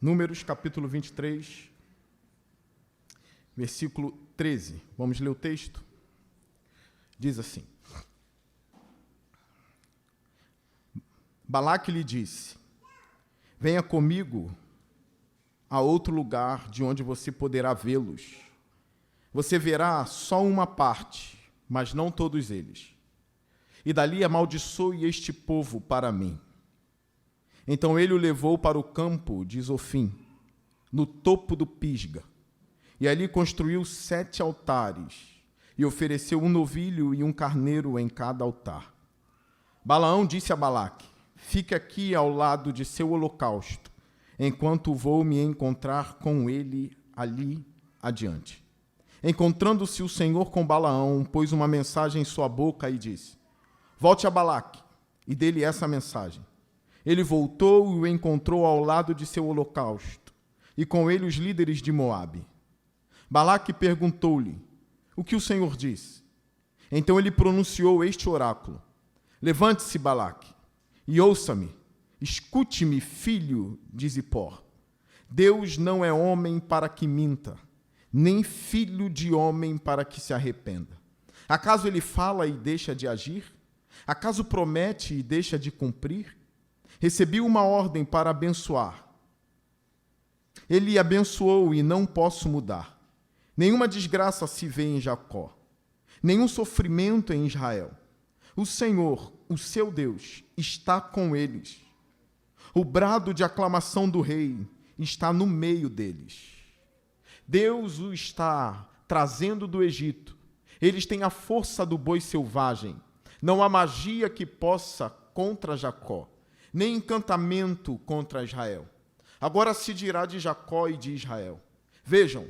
Números, capítulo 23, versículo 13. Vamos ler o texto? Diz assim: Balaque lhe disse: venha comigo a outro lugar de onde você poderá vê-los. Você verá só uma parte, mas não todos eles. E dali amaldiçoe este povo para mim. Então ele o levou para o campo de Zofim, no topo do Pisga, e ali construiu 7 altares, e ofereceu um novilho e um carneiro em cada altar. Balaão disse a Balaque: fique aqui ao lado de seu holocausto, enquanto vou me encontrar com ele ali adiante. Encontrando-se o Senhor com Balaão, pôs uma mensagem em sua boca e disse: volte a Balaque e dê-lhe essa mensagem. Ele voltou e o encontrou ao lado de seu holocausto, e com ele os líderes de Moabe. Balaque perguntou-lhe: o que o Senhor disse? Então ele pronunciou este oráculo: levante-se, Balaque, e ouça-me, escute-me, filho de Zippor. Deus não é homem para que minta, nem filho de homem para que se arrependa. Acaso ele fala e deixa de agir? Acaso promete e deixa de cumprir? Recebi uma ordem para abençoar. Ele abençoou e não posso mudar. Nenhuma desgraça se vê em Jacó, nenhum sofrimento em Israel. O Senhor, o seu Deus, está com eles. O brado de aclamação do rei está no meio deles. Deus o está trazendo do Egito. Eles têm a força do boi selvagem. Não há magia que possa contra Jacó, nem encantamento contra Israel. Agora se dirá de Jacó e de Israel: vejam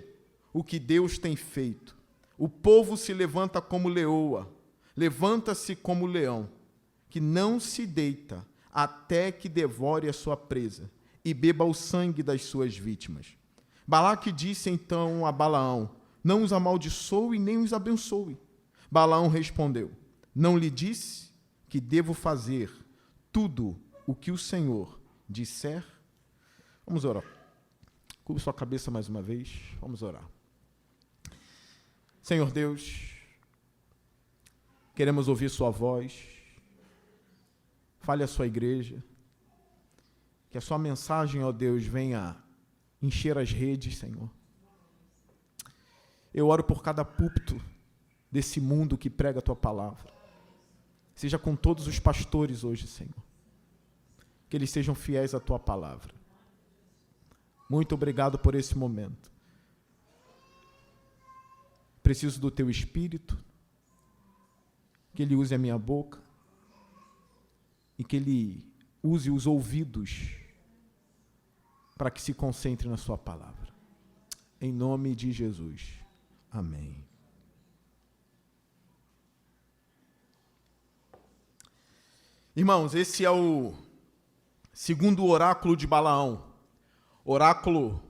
o que Deus tem feito. O povo se levanta como leoa, levanta-se como leão, que não se deita até que devore a sua presa e beba o sangue das suas vítimas. Balaque disse então a Balaão: não os amaldiçoe nem os abençoe. Balaão respondeu: não lhe disse que devo fazer tudo o que o Senhor disser? Vamos orar. Curva sua cabeça mais uma vez. Vamos orar. Senhor Deus, queremos ouvir sua voz. Fale a sua igreja. Que a sua mensagem, ó Deus, venha encher as redes, Senhor. Eu oro por cada púlpito desse mundo que prega a tua palavra. Seja com todos os pastores hoje, Senhor. Que eles sejam fiéis à tua palavra. Muito obrigado por esse momento. Preciso do teu Espírito, que ele use a minha boca e que ele use os ouvidos para que se concentre na sua palavra. Em nome de Jesus. Amém. Irmãos, esse é o segundo oráculo de Balaão. Oráculo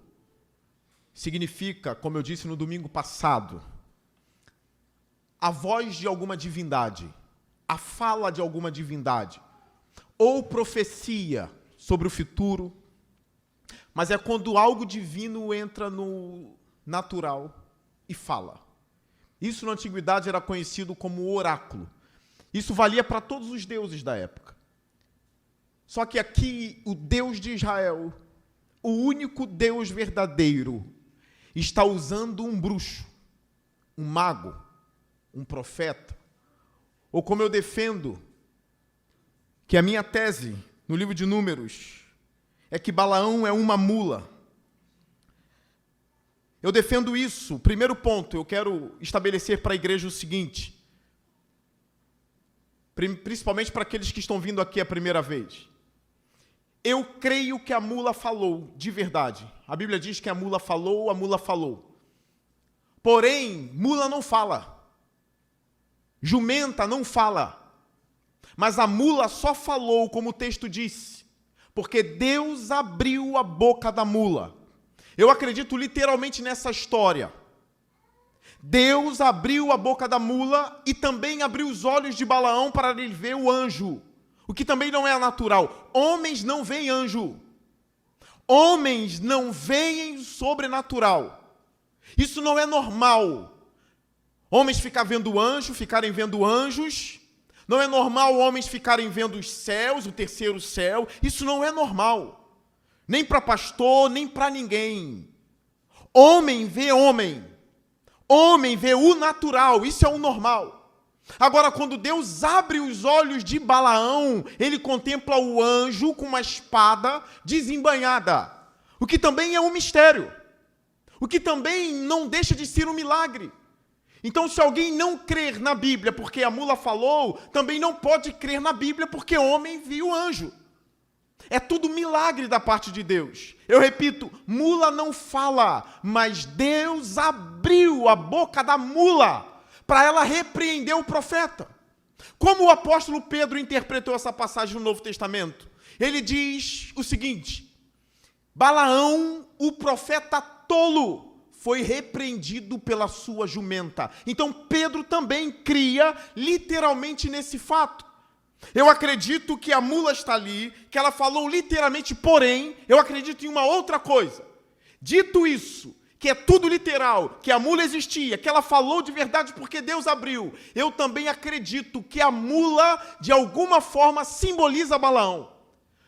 significa, como eu disse no domingo passado, a voz de alguma divindade, a fala de alguma divindade, ou profecia sobre o futuro, mas é quando algo divino entra no natural e fala. Isso na antiguidade era conhecido como oráculo. Isso valia para todos os deuses da época. Só que aqui o Deus de Israel, o único Deus verdadeiro, está usando um bruxo, um mago, um profeta, ou como eu defendo, que a minha tese no livro de Números é que Balaão é uma mula. Eu defendo isso. Primeiro ponto, eu quero estabelecer para a igreja o seguinte, principalmente para aqueles que estão vindo aqui a primeira vez. Eu creio que a mula falou, de verdade. A Bíblia diz que a mula falou. Porém, mula não fala. Jumenta não fala. Mas a mula só falou, como o texto disse, porque Deus abriu a boca da mula. Eu acredito literalmente nessa história. Deus abriu a boca da mula e também abriu os olhos de Balaão para ele ver o anjo, o que também não é natural. Homens não veem anjo. Homens não veem sobrenatural. Isso não é normal. Homens ficarem vendo anjos. Não é normal homens ficarem vendo os céus, o terceiro céu. Isso não é normal. Nem para pastor, nem para ninguém. Homem vê homem. Homem vê o natural. Isso é o normal. Agora, quando Deus abre os olhos de Balaão, ele contempla o anjo com uma espada desembainhada. O que também é um mistério. O que também não deixa de ser um milagre. Então, se alguém não crer na Bíblia porque a mula falou, também não pode crer na Bíblia porque homem viu o anjo. É tudo milagre da parte de Deus. Eu repito, mula não fala, mas Deus abriu a boca da mula para ela repreender o profeta. Como o apóstolo Pedro interpretou essa passagem no Novo Testamento? Ele diz o seguinte: Balaão, o profeta tolo, foi repreendido pela sua jumenta. Então Pedro também cria literalmente nesse fato. Eu acredito que a mula está ali, que ela falou literalmente, porém, eu acredito em uma outra coisa. Dito isso, que é tudo literal, que a mula existia, que ela falou de verdade porque Deus abriu, eu também acredito que a mula, de alguma forma, simboliza Balaão.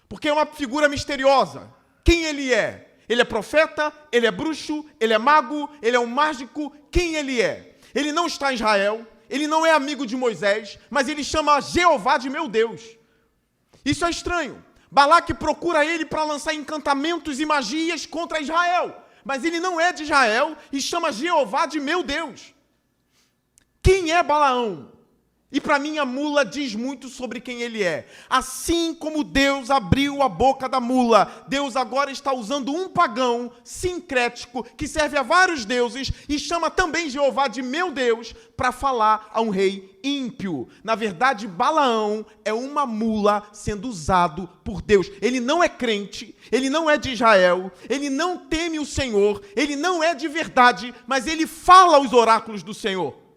Porque é uma figura misteriosa. Quem ele é? Ele é profeta? Ele é bruxo? Ele é mago? Ele é um mágico? Quem ele é? Ele não está em Israel. Ele não é amigo de Moisés, mas ele chama Jeová de meu Deus. Isso é estranho. Balaque procura ele para lançar encantamentos e magias contra Israel, mas ele não é de Israel e chama Jeová de meu Deus. Quem é Balaão? E para mim a mula diz muito sobre quem ele é. Assim como Deus abriu a boca da mula, Deus agora está usando um pagão sincrético que serve a vários deuses e chama também Jeová de meu Deus para falar a um rei ímpio. Na verdade, Balaão é uma mula sendo usado por Deus. Ele não é crente, ele não é de Israel, ele não teme o Senhor, ele não é de verdade, mas ele fala os oráculos do Senhor.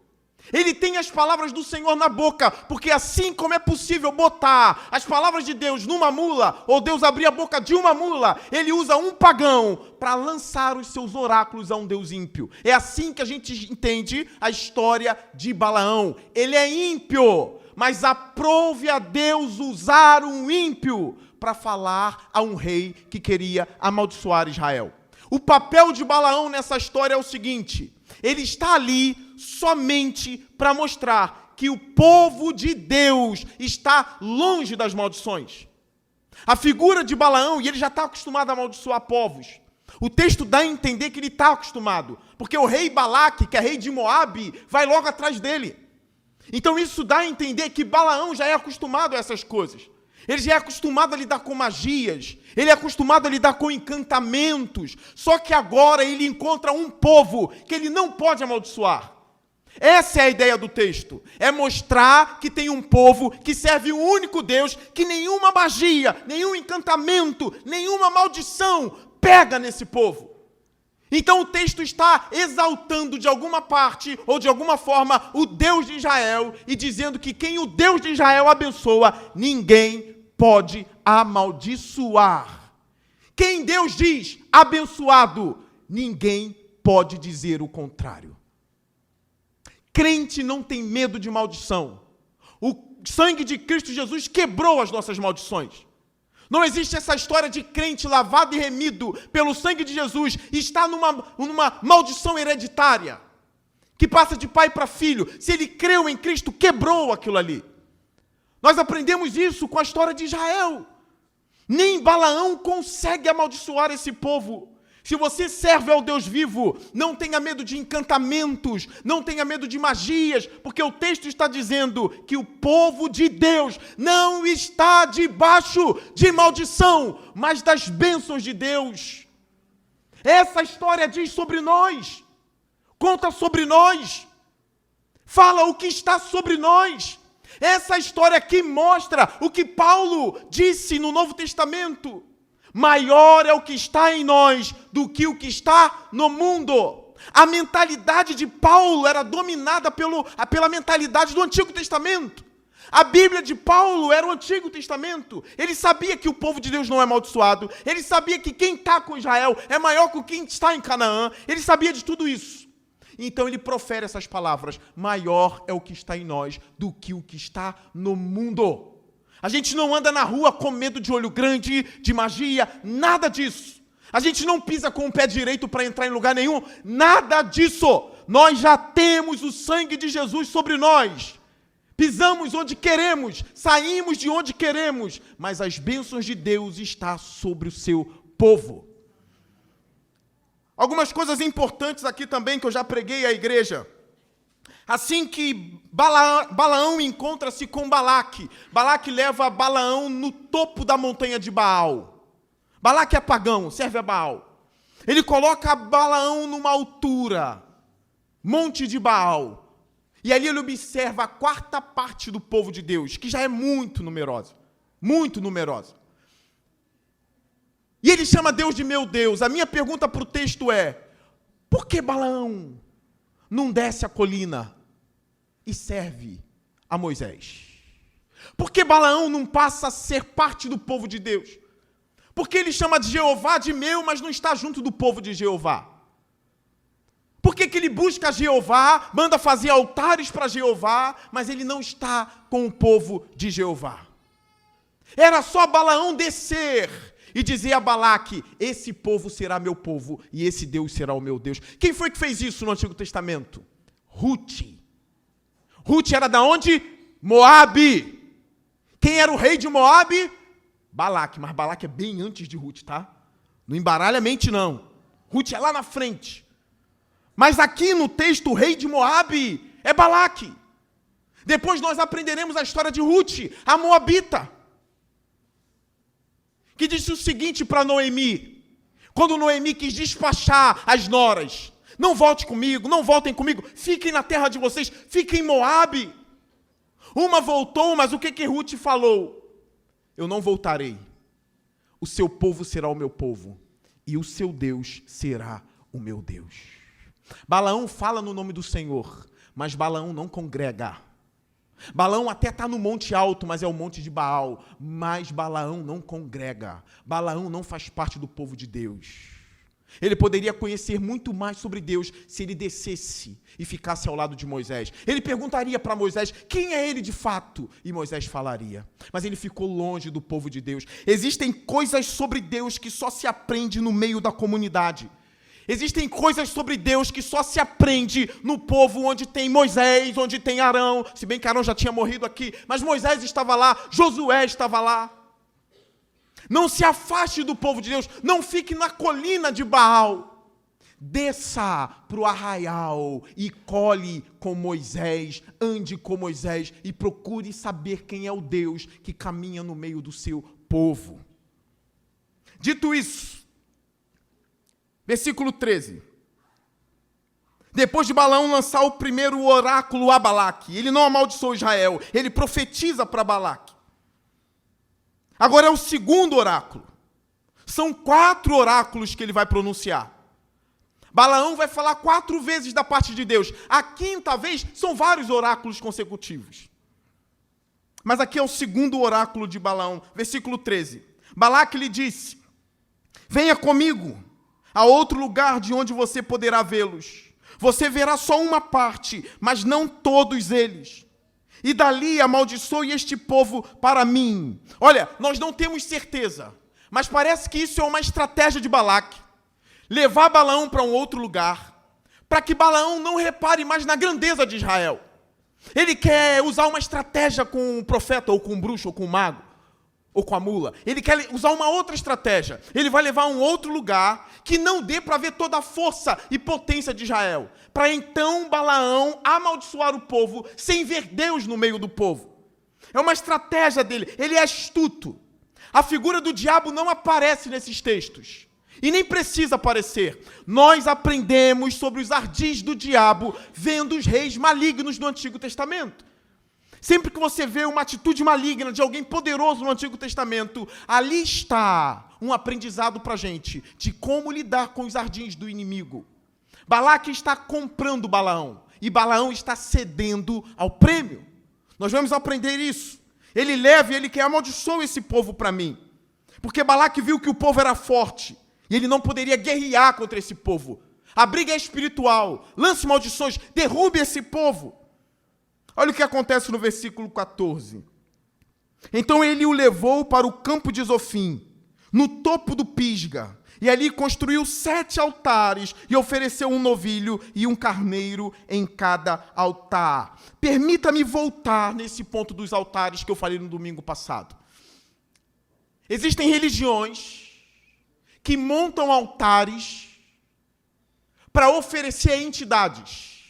Ele tem as palavras do Senhor na boca, porque assim como é possível botar as palavras de Deus numa mula, ou Deus abrir a boca de uma mula, ele usa um pagão para lançar os seus oráculos a um Deus ímpio. É assim que a gente entende a história de Balaão. Ele é ímpio, mas aprove a Deus usar um ímpio para falar a um rei que queria amaldiçoar Israel. O papel de Balaão nessa história é o seguinte: ele está ali somente para mostrar que o povo de Deus está longe das maldições. A figura de Balaão, e ele já está acostumado a amaldiçoar povos. O texto dá a entender que ele está acostumado, porque o rei Balaque, que é rei de Moabe, vai logo atrás dele. Então isso dá a entender que Balaão já é acostumado a essas coisas. Ele já é acostumado a lidar com magias, ele é acostumado a lidar com encantamentos, só que agora ele encontra um povo que ele não pode amaldiçoar. Essa é a ideia do texto, é mostrar que tem um povo que serve um único Deus, que nenhuma magia, nenhum encantamento, nenhuma maldição pega nesse povo. Então o texto está exaltando de alguma parte ou de alguma forma o Deus de Israel e dizendo que quem o Deus de Israel abençoa, ninguém pode amaldiçoar. Quem Deus diz abençoado, ninguém pode dizer o contrário. Crente não tem medo de maldição. O sangue de Cristo Jesus quebrou as nossas maldições. Não existe essa história de crente lavado e remido pelo sangue de Jesus e está numa maldição hereditária, que passa de pai para filho. Se ele creu em Cristo, quebrou aquilo ali. Nós aprendemos isso com a história de Israel. Nem Balaão consegue amaldiçoar esse povo. Se você serve ao Deus vivo, não tenha medo de encantamentos, não tenha medo de magias, porque o texto está dizendo que o povo de Deus não está debaixo de maldição, mas das bênçãos de Deus. Essa história diz sobre nós, conta sobre nós, fala o que está sobre nós. Essa história aqui mostra o que Paulo disse no Novo Testamento. Maior é o que está em nós do que o que está no mundo. A mentalidade de Paulo era dominada pela mentalidade do Antigo Testamento. A Bíblia de Paulo era o Antigo Testamento. Ele sabia que o povo de Deus não é amaldiçoado. Ele sabia que quem está com Israel é maior que quem está em Canaã. Ele sabia de tudo isso. Então ele profere essas palavras: maior é o que está em nós do que o que está no mundo. A gente não anda na rua com medo de olho grande, de magia, nada disso. A gente não pisa com o pé direito para entrar em lugar nenhum, nada disso. Nós já temos o sangue de Jesus sobre nós. Pisamos onde queremos, saímos de onde queremos, mas as bênçãos de Deus estão sobre o seu povo. Algumas coisas importantes aqui também que eu já preguei à igreja. Assim que Balaão encontra-se com Balaque, Balaque leva Balaão no topo da montanha de Baal. Balaque é pagão, serve a Baal. Ele coloca Balaão numa altura, Monte de Baal. E ali ele observa a quarta parte do povo de Deus, que já é muito numerosa. Muito numerosa. E ele chama Deus de meu Deus. A minha pergunta para o texto é: por que Balaão não desce a colina e serve a Moisés? Por que Balaão não passa a ser parte do povo de Deus? Por que ele chama de Jeová de meu, mas não está junto do povo de Jeová? Por que ele busca Jeová, manda fazer altares para Jeová, mas ele não está com o povo de Jeová? Era só Balaão descer e dizer a Balaque: esse povo será meu povo e esse Deus será o meu Deus. Quem foi que fez isso no Antigo Testamento? Ruth. Ruth era da onde? Moabe. Quem era o rei de Moabe? Balaque, mas Balaque é bem antes de Ruth, tá? Não embaralha a mente, não. Ruth é lá na frente. Mas aqui no texto, o rei de Moabe é Balaque. Depois nós aprenderemos a história de Ruth, a moabita, que disse o seguinte para Noemi, quando Noemi quis despachar as noras: não volte comigo, não voltem comigo, fiquem na terra de vocês, fiquem em Moabe. Uma voltou, mas o que Ruth falou? Eu não voltarei. O seu povo será o meu povo e o seu Deus será o meu Deus. Balaão fala no nome do Senhor, mas Balaão não congrega. Balaão até está no monte alto, mas é o monte de Baal. Mas Balaão não congrega. Balaão não faz parte do povo de Deus. Ele poderia conhecer muito mais sobre Deus se ele descesse e ficasse ao lado de Moisés. Ele perguntaria para Moisés quem é ele de fato, e Moisés falaria. Mas ele ficou longe do povo de Deus. Existem coisas sobre Deus que só se aprende no meio da comunidade. Existem coisas sobre Deus que só se aprende no povo onde tem Moisés, onde tem Arão, se bem que Arão já tinha morrido aqui, mas Moisés estava lá, Josué estava lá. Não se afaste do povo de Deus, não fique na colina de Baal. Desça para o arraial e colhe com Moisés, ande com Moisés e procure saber quem é o Deus que caminha no meio do seu povo. Dito isso, versículo 13. Depois de Balaão lançar o primeiro oráculo a Balaque, ele não amaldiçoou Israel, ele profetiza para Balaque. Agora é o segundo oráculo. São 4 oráculos que ele vai pronunciar. Balaão vai falar 4 vezes da parte de Deus. A 5ª vez são vários oráculos consecutivos. Mas aqui é o segundo oráculo de Balaão, versículo 13. Balaque lhe disse: venha comigo a outro lugar de onde você poderá vê-los. Você verá só uma parte, mas não todos eles. E dali amaldiçoe este povo para mim. Olha, nós não temos certeza, mas parece que isso é uma estratégia de Balaque. Levar Balaão para um outro lugar, para que Balaão não repare mais na grandeza de Israel. Ele quer usar uma estratégia com o profeta, ou com o bruxo, ou com o mago, ou com a mula. Ele quer usar uma outra estratégia. Ele vai levar a um outro lugar que não dê para ver toda a força e potência de Israel, para então Balaão amaldiçoar o povo sem ver Deus no meio do povo. É uma estratégia dele. Ele é astuto. A figura do diabo não aparece nesses textos. E nem precisa aparecer. Nós aprendemos sobre os ardis do diabo vendo os reis malignos do Antigo Testamento. Sempre que você vê uma atitude maligna de alguém poderoso no Antigo Testamento, ali está um aprendizado para a gente de como lidar com os ardins do inimigo. Balaque está comprando Balaão. E Balaão está cedendo ao prêmio. Nós vamos aprender isso. Ele leva e ele quer amaldiçoar esse povo para mim. Porque Balaque viu que o povo era forte. E ele não poderia guerrear contra esse povo. A briga é espiritual. Lance maldições. Derrube esse povo. Olha o que acontece no versículo 14. Então ele o levou para o campo de Zofim, no topo do Pisga. E ali construiu 7 altares e ofereceu um novilho e um carneiro em cada altar. Permita-me voltar nesse ponto dos altares que eu falei no domingo passado. Existem religiões que montam altares para oferecer a entidades.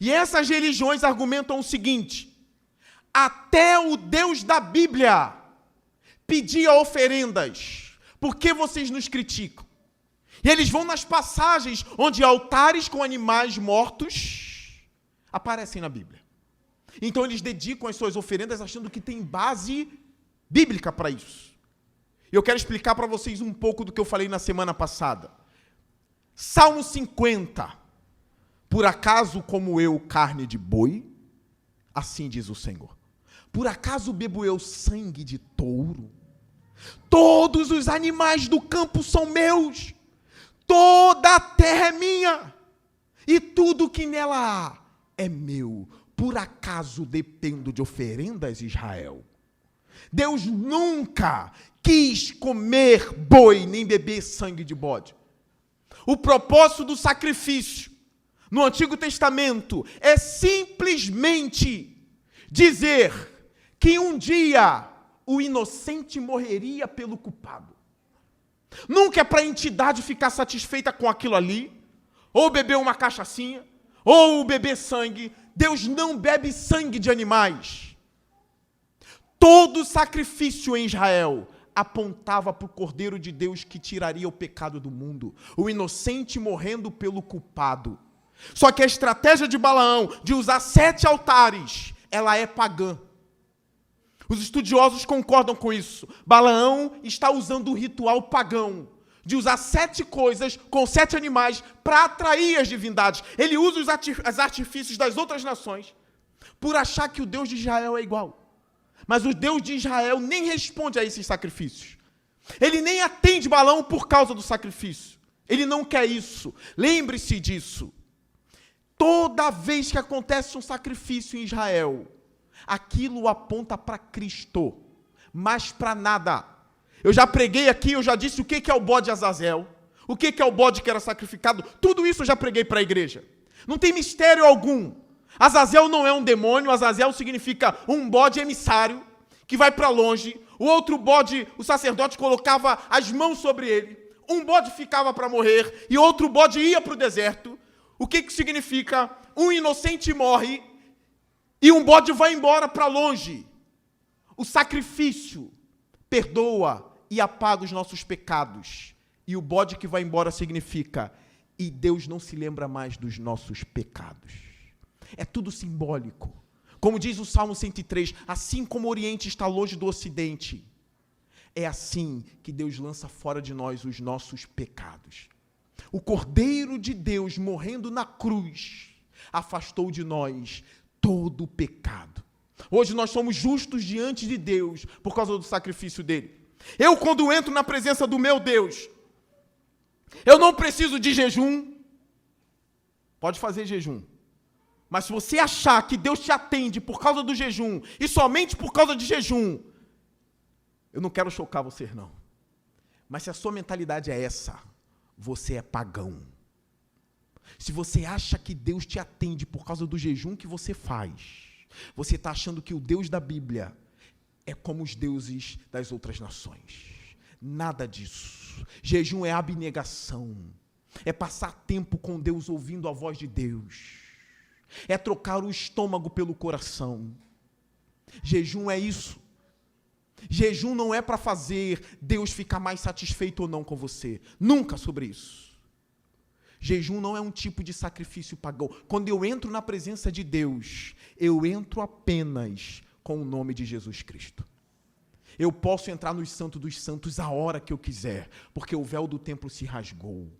E essas religiões argumentam o seguinte: até o Deus da Bíblia pedia oferendas. Por que vocês nos criticam? E eles vão nas passagens onde altares com animais mortos aparecem na Bíblia. Então eles dedicam as suas oferendas achando que tem base bíblica para isso. E eu quero explicar para vocês um pouco do que eu falei na semana passada. Salmo 50. Por acaso como eu carne de boi? Assim diz o Senhor. Por acaso bebo eu sangue de touro? Todos os animais do campo são meus, toda a terra é minha, e tudo que nela há é meu. Por acaso dependo de oferendas, Israel? Deus nunca quis comer boi, nem beber sangue de bode. O propósito do sacrifício no Antigo Testamento é simplesmente dizer que um dia o inocente morreria pelo culpado. Nunca é para a entidade ficar satisfeita com aquilo ali, ou beber uma cachaçinha, ou beber sangue. Deus não bebe sangue de animais. Todo sacrifício em Israel apontava para o Cordeiro de Deus que tiraria o pecado do mundo, o inocente morrendo pelo culpado. Só que a estratégia de Balaão de usar 7 altares, ela é pagã. Os estudiosos concordam com isso. Balaão está usando um ritual pagão, de usar 7 coisas com 7 animais para atrair as divindades. Ele usa os artifícios das outras nações por achar que o Deus de Israel é igual. Mas o Deus de Israel nem responde a esses sacrifícios. Ele nem atende Balaão por causa do sacrifício. Ele não quer isso. Lembre-se disso. Toda vez que acontece um sacrifício em Israel, aquilo aponta para Cristo, mas para nada. Eu já preguei aqui, eu já disse o que é o bode Azazel, o que é o bode que era sacrificado, tudo isso eu já preguei para a igreja. Não tem mistério algum. Azazel não é um demônio, Azazel significa um bode emissário, que vai para longe. O outro bode, o sacerdote colocava as mãos sobre ele. Um bode ficava para morrer e outro bode ia para o deserto. O que significa? Um inocente morre e um bode vai embora para longe. O sacrifício perdoa e apaga os nossos pecados. E o bode que vai embora significa: e Deus não se lembra mais dos nossos pecados. É tudo simbólico. Como diz o Salmo 103, assim como o Oriente está longe do Ocidente, é assim que Deus lança fora de nós os nossos pecados. O Cordeiro de Deus morrendo na cruz afastou de nós todo o pecado. Hoje nós somos justos diante de Deus por causa do sacrifício dele. Eu, quando entro na presença do meu Deus, eu não preciso de jejum. Pode fazer jejum. Mas se você achar que Deus te atende por causa do jejum, e somente por causa de jejum, eu não quero chocar você, não. Mas se a sua mentalidade é essa, você é pagão. Se você acha que Deus te atende por causa do jejum que você faz, você está achando que o Deus da Bíblia é como os deuses das outras nações. Nada disso. Jejum é abnegação. É passar tempo com Deus ouvindo a voz de Deus. É trocar o estômago pelo coração. Jejum é isso. Jejum não é para fazer Deus ficar mais satisfeito ou não com você. Nunca sobre isso. Jejum não é um tipo de sacrifício pagão. Quando eu entro na presença de Deus, eu entro apenas com o nome de Jesus Cristo. Eu posso entrar no Santo dos Santos a hora que eu quiser, porque o véu do templo se rasgou.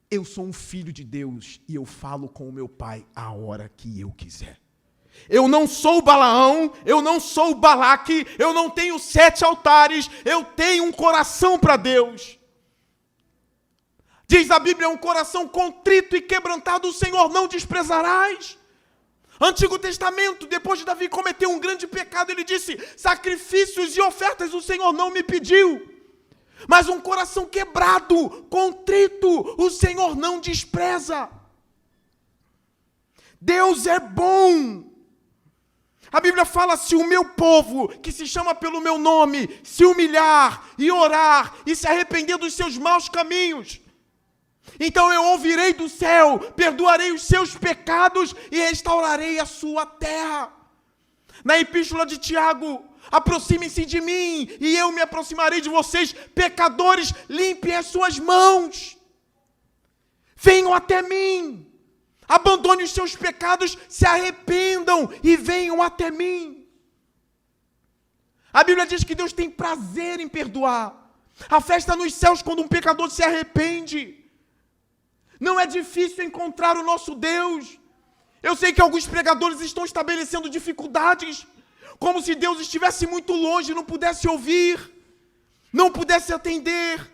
Eu sou um filho de Deus e eu falo com o meu Pai a hora que eu quiser. Eu não sou Balaão, eu não sou Balaque, eu não tenho 7 altares, eu tenho um coração para Deus. Diz a Bíblia, um coração contrito e quebrantado, o Senhor não desprezarás. Antigo Testamento, depois de Davi cometer um grande pecado, ele disse, sacrifícios e ofertas o Senhor não me pediu. Mas um coração quebrado, contrito, o Senhor não despreza. Deus é bom. A Bíblia fala, se o meu povo, que se chama pelo meu nome, se humilhar e orar e se arrepender dos seus maus caminhos, então eu ouvirei do céu, perdoarei os seus pecados e restaurarei a sua terra. Na epístola de Tiago, aproximem-se de mim e eu me aproximarei de vocês, pecadores, limpem as suas mãos. Venham até mim. Abandonem os seus pecados, se arrependam e venham até mim. A Bíblia diz que Deus tem prazer em perdoar. A festa nos céus quando um pecador se arrepende. Não é difícil encontrar o nosso Deus. Eu sei que alguns pregadores estão estabelecendo dificuldades, como se Deus estivesse muito longe, não pudesse ouvir, não pudesse atender.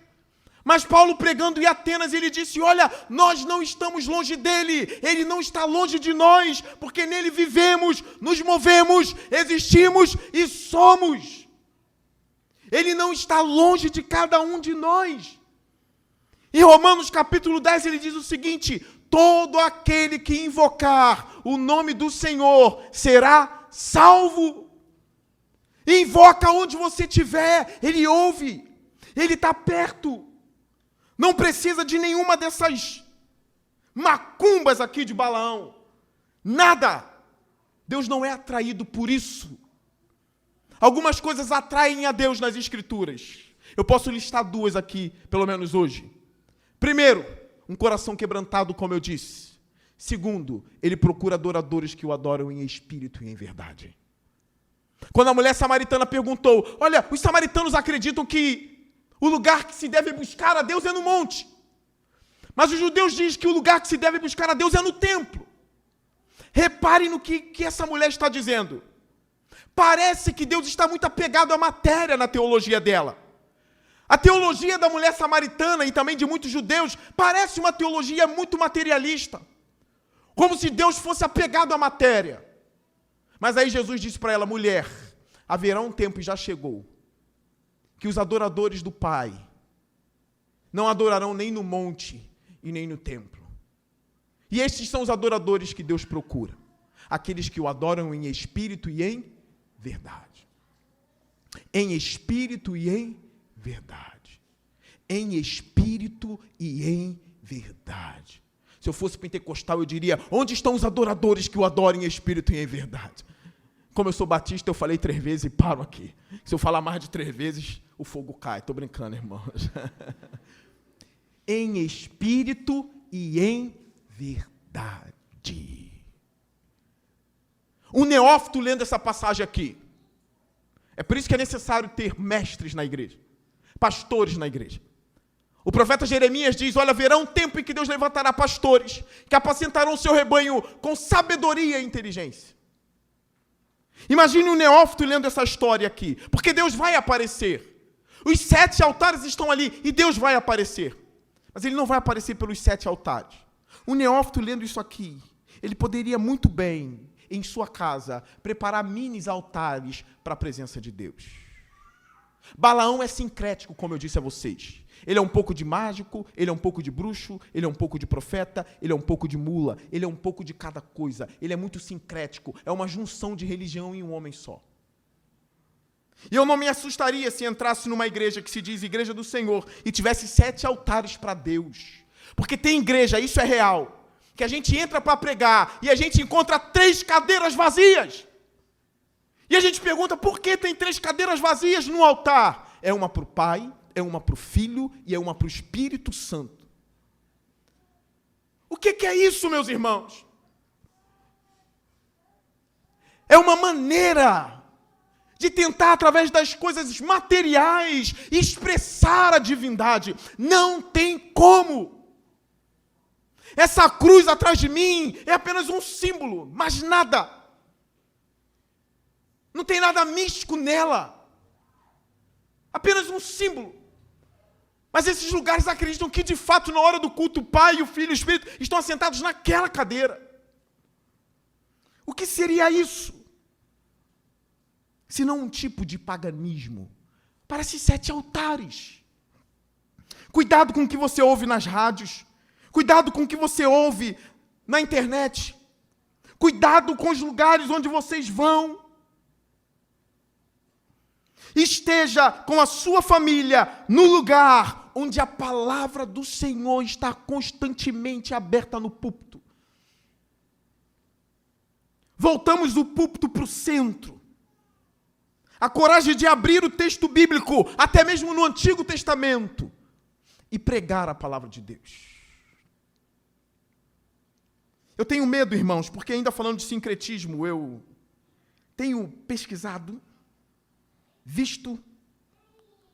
Mas Paulo pregando em Atenas, ele disse, olha, nós não estamos longe dele, ele não está longe de nós, porque nele vivemos, nos movemos, existimos e somos. Ele não está longe de cada um de nós. Em Romanos capítulo 10, ele diz o seguinte, todo aquele que invocar o nome do Senhor será salvo. Invoca onde você estiver, ele ouve, ele está perto. Não precisa de nenhuma dessas macumbas aqui de Balaão. Nada. Deus não é atraído por isso. Algumas coisas atraem a Deus nas Escrituras. Eu posso listar 2 aqui, pelo menos hoje. Primeiro, um coração quebrantado, como eu disse. Segundo, ele procura adoradores que o adoram em espírito e em verdade. Quando a mulher samaritana perguntou, olha, os samaritanos acreditam que o lugar que se deve buscar a Deus é no monte. Mas os judeus dizem que o lugar que se deve buscar a Deus é no templo. Reparem no que essa mulher está dizendo. Parece que Deus está muito apegado à matéria na teologia dela. A teologia da mulher samaritana e também de muitos judeus parece uma teologia muito materialista. Como se Deus fosse apegado à matéria. Mas aí Jesus disse para ela, mulher, haverá um tempo e já chegou, que os adoradores do Pai não adorarão nem no monte e nem no templo. E estes são os adoradores que Deus procura. Aqueles que o adoram em espírito e em verdade. Em espírito e em verdade. Em espírito e em verdade. Se eu fosse pentecostal, eu diria, onde estão os adoradores que o adoram em espírito e em verdade? Como eu sou batista, eu falei 3 vezes e paro aqui. Se eu falar mais de 3 vezes, o fogo cai. Estou brincando, irmãos. Em espírito e em verdade. Um neófito lendo essa passagem aqui. É por isso que é necessário ter mestres na igreja. Pastores na igreja. O profeta Jeremias diz, olha, haverá um tempo em que Deus levantará pastores que apacentarão o seu rebanho com sabedoria e inteligência. Imagine um neófito lendo essa história aqui, porque Deus vai aparecer. Os 7 altares estão ali e Deus vai aparecer. Mas ele não vai aparecer pelos 7 altares. Um neófito lendo isso aqui, ele poderia muito bem, em sua casa, preparar minis altares para a presença de Deus. Balaão é sincrético, como eu disse a vocês. Ele é um pouco de mágico, ele é um pouco de bruxo, ele é um pouco de profeta, ele é um pouco de mula, ele é um pouco de cada coisa. Ele é muito sincrético, é uma junção de religião em um homem só. E eu não me assustaria se entrasse numa igreja que se diz Igreja do Senhor e tivesse 7 altares para Deus. Porque tem igreja, isso é real, que a gente entra para pregar e a gente encontra 3 cadeiras vazias. E a gente pergunta, por que tem 3 cadeiras vazias no altar? É uma para o Pai, é uma para o Filho e é uma para o Espírito Santo. O que é isso, meus irmãos? É uma maneira de tentar, através das coisas materiais, expressar a divindade. Não tem como. Essa cruz atrás de mim é apenas um símbolo, mais nada. Não tem nada místico nela. Apenas um símbolo. Mas esses lugares acreditam que, de fato, na hora do culto, o Pai, o Filho e o Espírito estão assentados naquela cadeira. O que seria isso? Se não um tipo de paganismo. Parece 7 altares. Cuidado com o que você ouve nas rádios. Cuidado com o que você ouve na internet. Cuidado com os lugares onde vocês vão. Esteja com a sua família no lugar onde a palavra do Senhor está constantemente aberta no púlpito. Voltamos do púlpito para o centro. A coragem de abrir o texto bíblico, até mesmo no Antigo Testamento, e pregar a palavra de Deus. Eu tenho medo, irmãos, porque ainda falando de sincretismo, eu tenho pesquisado, visto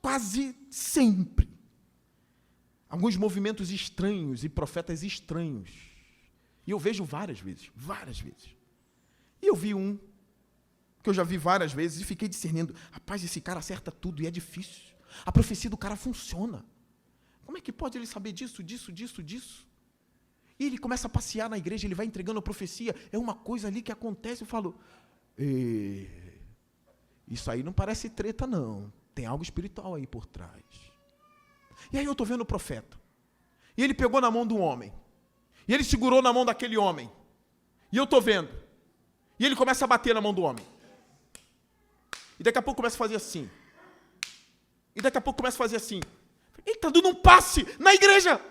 quase sempre alguns movimentos estranhos e profetas estranhos. E eu vejo várias vezes. E eu vi um, que eu já vi várias vezes, e fiquei discernindo, rapaz, esse cara acerta tudo e é difícil. A profecia do cara funciona. Como é que pode ele saber disso? E ele começa a passear na igreja, ele vai entregando a profecia, é uma coisa ali que acontece, eu falo, isso aí não parece treta não, tem algo espiritual aí por trás. E aí eu estou vendo o profeta, e ele pegou na mão de um homem, e ele segurou na mão daquele homem, e eu estou vendo, e ele começa a bater na mão do homem, e daqui a pouco começa a fazer assim, ele está dando um passe na igreja.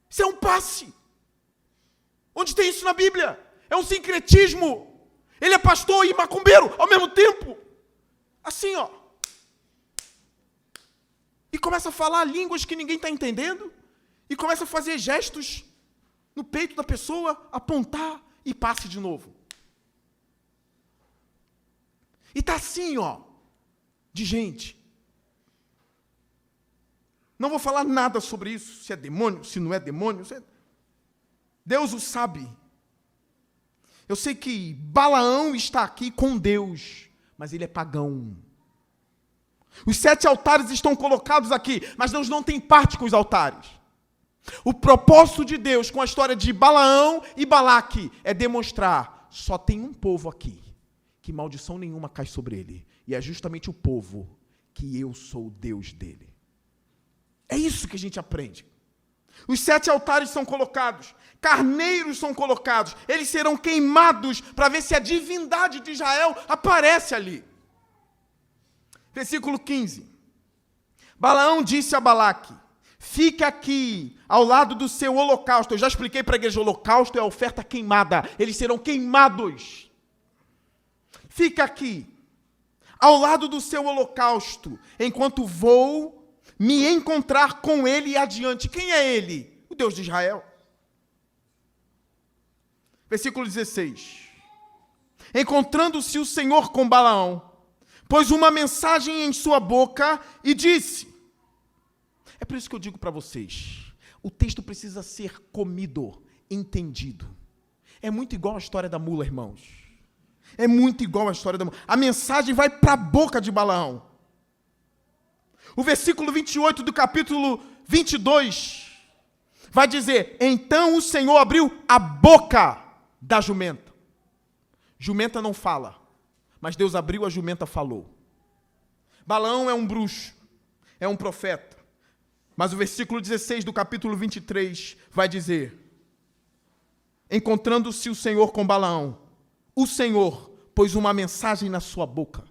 Isso é um passe. Onde tem isso na Bíblia? É um sincretismo. Ele é pastor e macumbeiro ao mesmo tempo. Assim, ó. E começa a falar línguas que ninguém está entendendo. E começa a fazer gestos no peito da pessoa, apontar e passe de novo. E está assim, ó, de gente. Não vou falar nada sobre isso, se é demônio, se não é demônio. Deus o sabe. Eu sei que Balaão está aqui com Deus, mas ele é pagão. Os 7 altares estão colocados aqui, mas Deus não tem parte com os altares. O propósito de Deus com a história de Balaão e Balaque é demonstrar, só tem um povo aqui, que maldição nenhuma cai sobre ele. E é justamente o povo que eu sou o Deus dele. É isso que a gente aprende. Os 7 altares são colocados, carneiros são colocados, eles serão queimados para ver se a divindade de Israel aparece ali. Versículo 15. Balaão disse a Balaque, fica aqui ao lado do seu holocausto. Eu já expliquei para a igreja, o holocausto é a oferta queimada, eles serão queimados. Fica aqui, ao lado do seu holocausto, enquanto vou me encontrar com ele adiante. Quem é ele? O Deus de Israel. Versículo 16. Encontrando-se o Senhor com Balaão, pôs uma mensagem em sua boca e disse. É por isso que eu digo para vocês, o texto precisa ser comido, entendido. É muito igual a história da mula, irmãos. É muito igual a história da mula. A mensagem vai para a boca de Balaão. O versículo 28 do capítulo 22 vai dizer, então o Senhor abriu a boca da jumenta. Jumenta não fala, mas Deus abriu, a jumenta falou. Balaão é um bruxo, é um profeta. Mas o versículo 16 do capítulo 23 vai dizer, encontrando-se o Senhor com Balaão, o Senhor pôs uma mensagem na sua boca.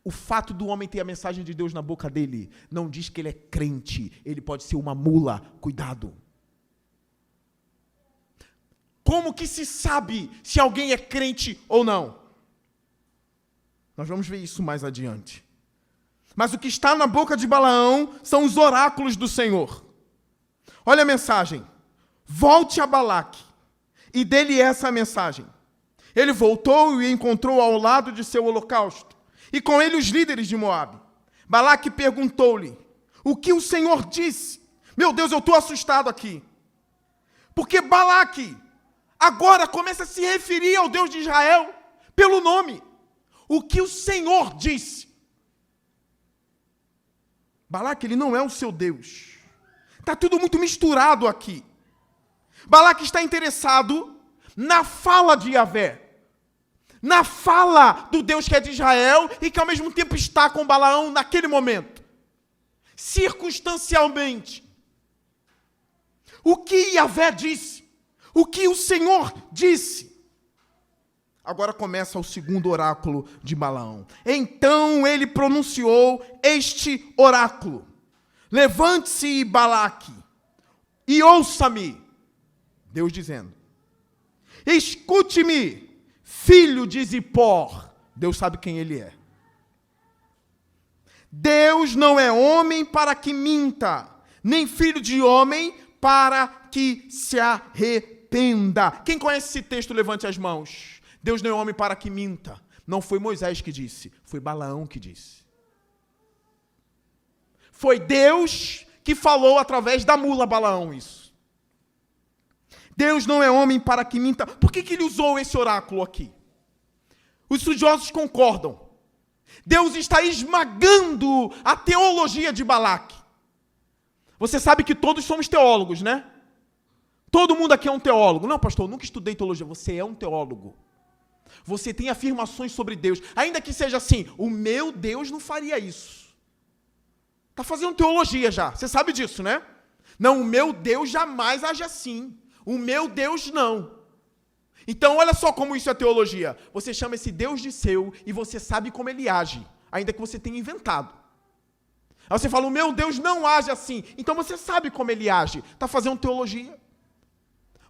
O fato do homem ter a mensagem de Deus na boca dele não diz que ele é crente. Ele pode ser uma mula. Cuidado. Como que se sabe se alguém é crente ou não? Nós vamos ver isso mais adiante. Mas o que está na boca de Balaão são os oráculos do Senhor. Olha a mensagem. Volte a Balaque e dê-lhe essa mensagem. Ele voltou e encontrou ao lado de seu holocausto. E com ele os líderes de Moabe. Balaque perguntou-lhe, o que o Senhor disse? Meu Deus, eu estou assustado aqui. Porque Balaque agora começa a se referir ao Deus de Israel pelo nome. O que o Senhor disse. Balaque, ele não é o seu Deus. Está tudo muito misturado aqui. Balaque está interessado na fala de Yahvé. Na fala do Deus que é de Israel e que ao mesmo tempo está com Balaão naquele momento. Circunstancialmente. O que Yahvé disse? O que o Senhor disse? Agora começa o segundo oráculo de Balaão. Então ele pronunciou este oráculo. Levante-se, Balaque, e ouça-me. Deus dizendo. Escute-me, filho de Zippor. Deus sabe quem ele é. Deus não é homem para que minta, nem filho de homem para que se arrependa. Quem conhece esse texto, levante as mãos. Deus não é homem para que minta. Não foi Moisés que disse, foi Balaão que disse. Foi Deus que falou através da mula Balaão isso. Deus não é homem para que minta. Por que ele usou esse oráculo aqui? Os estudiosos concordam. Deus está esmagando a teologia de Balaque. Você sabe que todos somos teólogos, né? Todo mundo aqui é um teólogo. Não, pastor, eu nunca estudei teologia. Você é um teólogo. Você tem afirmações sobre Deus. Ainda que seja assim, o meu Deus não faria isso. Está fazendo teologia já. Você sabe disso, né? Não, o meu Deus jamais age assim. O meu Deus não. Então, olha só como isso é teologia. Você chama esse Deus de seu e você sabe como ele age, ainda que você tenha inventado. Aí você fala, o meu Deus não age assim. Então você sabe como ele age. Está fazendo teologia.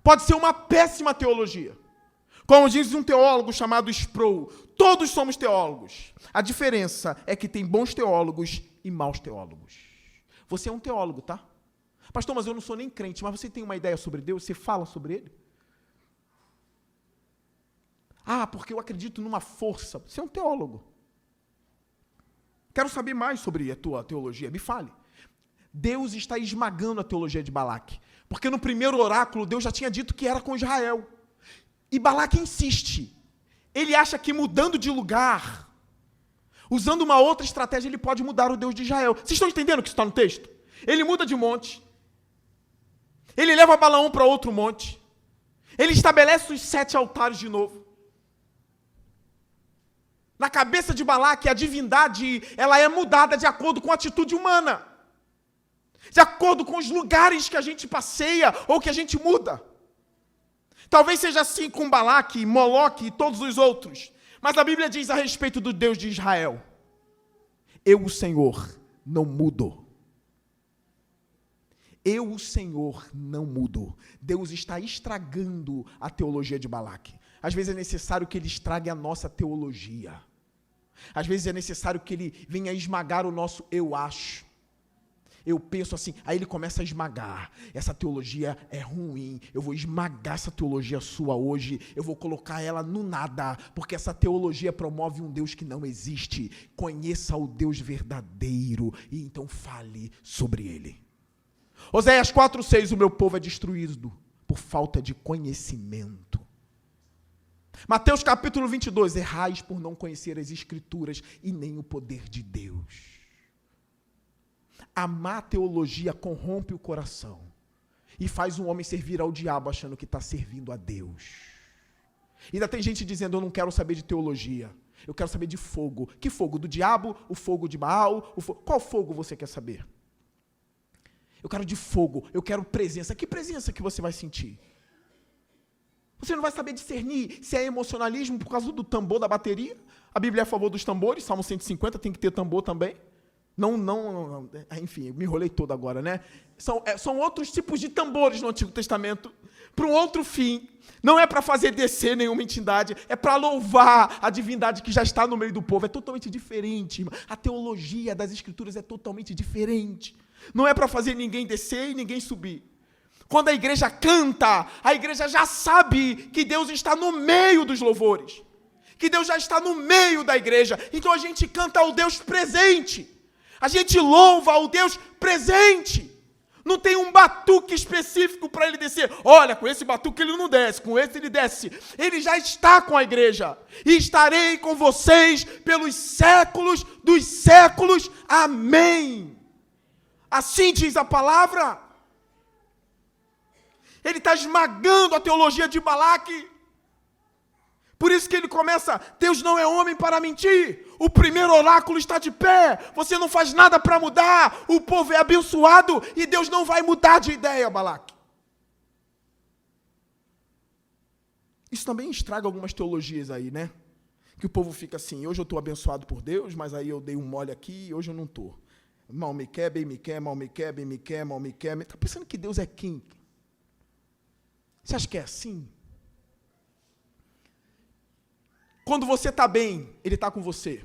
Pode ser uma péssima teologia. Como diz um teólogo chamado Sproul, todos somos teólogos. A diferença é que tem bons teólogos e maus teólogos. Você é um teólogo, tá? Pastor, mas eu não sou nem crente, mas você tem uma ideia sobre Deus? Você fala sobre ele? Ah, porque eu acredito numa força. Você é um teólogo. Quero saber mais sobre a tua teologia. Me fale. Deus está esmagando a teologia de Balaque. Porque no primeiro oráculo, Deus já tinha dito que era com Israel. E Balaque insiste. Ele acha que mudando de lugar, usando uma outra estratégia, ele pode mudar o Deus de Israel. Vocês estão entendendo o que está no texto? Ele muda de monte. Ele leva Balaão para outro monte. Ele estabelece os 7 altares de novo. Na cabeça de Balaque, a divindade, ela é mudada de acordo com a atitude humana. De acordo com os lugares que a gente passeia ou que a gente muda. Talvez seja assim com Balaque, Moloque e todos os outros. Mas a Bíblia diz a respeito do Deus de Israel. Eu, o Senhor, não mudo. Eu, o Senhor, não mudo. Deus está estragando a teologia de Balaque. Às vezes é necessário que ele estrague a nossa teologia. Às vezes é necessário que ele venha esmagar o nosso eu acho. Eu penso assim, aí ele começa a esmagar. Essa teologia é ruim, eu vou esmagar essa teologia sua hoje, eu vou colocar ela no nada, porque essa teologia promove um Deus que não existe. Conheça o Deus verdadeiro e então fale sobre ele. Oséias 4:6, o meu povo é destruído por falta de conhecimento. Mateus capítulo 22, errais por não conhecer as Escrituras e nem o poder de Deus. A má teologia corrompe o coração e faz um homem servir ao diabo achando que está servindo a Deus. Ainda tem gente dizendo, eu não quero saber de teologia, eu quero saber de fogo. Que fogo? Do diabo? O fogo de Baal? Qual fogo você quer saber? Eu quero de fogo, eu quero presença. Que presença que você vai sentir? Você não vai saber discernir se é emocionalismo por causa do tambor da bateria. A Bíblia é a favor dos tambores, Salmo 150 tem que ter tambor também. Não, enfim, me enrolei todo agora, né? São outros tipos de tambores no Antigo Testamento, para um outro fim. Não é para fazer descer nenhuma entidade, é para louvar a divindade que já está no meio do povo. É totalmente diferente. A teologia das Escrituras é totalmente diferente. Não é para fazer ninguém descer e ninguém subir. Quando a igreja canta, a igreja já sabe que Deus está no meio dos louvores. Que Deus já está no meio da igreja. Então a gente canta ao Deus presente. A gente louva ao Deus presente. Não tem um batuque específico para ele descer. Olha, com esse batuque ele não desce, com esse ele desce. Ele já está com a igreja. E estarei com vocês pelos séculos dos séculos. Amém. Assim diz a palavra. Ele está esmagando a teologia de Balaque. Por isso que ele começa, Deus não é homem para mentir. O primeiro oráculo está de pé. Você não faz nada para mudar. O povo é abençoado e Deus não vai mudar de ideia, Balaque. Isso também estraga algumas teologias aí, né? Que o povo fica assim, hoje eu estou abençoado por Deus, mas aí eu dei um mole aqui e hoje eu não estou. Mal me quer, bem me quer, mal me quer, bem me quer, mal me quer. Está pensando que Deus é quem? Você acha que é assim? Quando você está bem, Ele está com você.